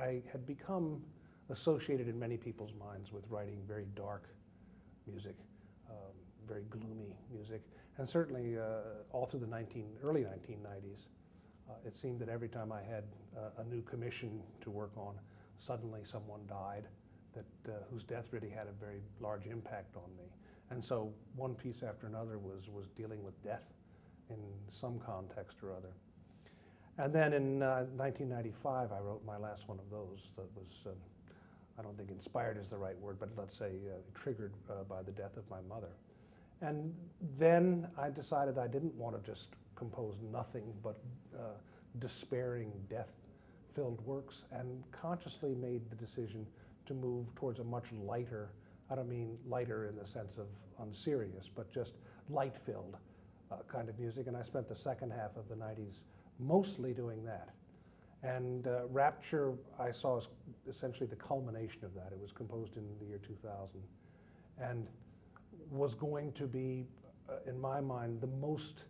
I had become associated in many people's minds with writing very dark music, very gloomy music, and certainly all through the early 1990s, it seemed that every time I had a new commission to work on, suddenly someone died whose death really had a very large impact on me. And so one piece after another was dealing with death in some context or other. And then in 1995, I wrote my last one of those that was, I don't think inspired is the right word, but let's say triggered by the death of my mother. And then I decided I didn't want to just compose nothing but despairing, death-filled works, and consciously made the decision to move towards a much lighter, I don't mean lighter in the sense of unserious, but just light-filled kind of music. And I spent the second half of the 90s mostly doing that. And Rapture, I saw as essentially the culmination of that. It was composed in the year 2000 and was going to be, in my mind, the most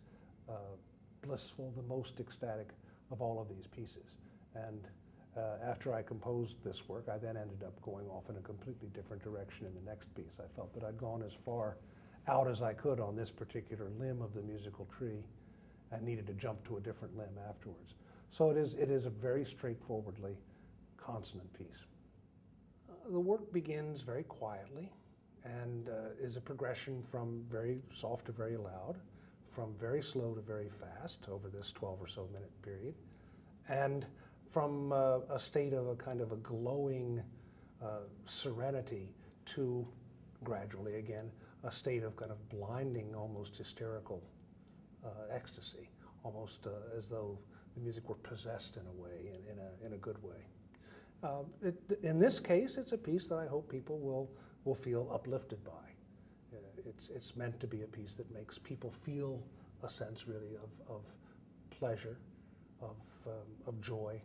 blissful, the most ecstatic of all of these pieces. And after I composed this work, I then ended up going off in a completely different direction in the next piece. I felt that I'd gone as far out as I could on this particular limb of the musical tree and needed to jump to a different limb afterwards. So it is a very straightforwardly consonant piece. The work begins very quietly and is a progression from very soft to very loud, from very slow to very fast over this 12 or so minute period, and from a state of a kind of a glowing serenity to gradually again a state of kind of blinding, almost hysterical ecstasy, almost as though the music were possessed in a way, in a good way. In this case, it's a piece that I hope people will feel uplifted by. It's meant to be a piece that makes people feel a sense really of pleasure, of joy,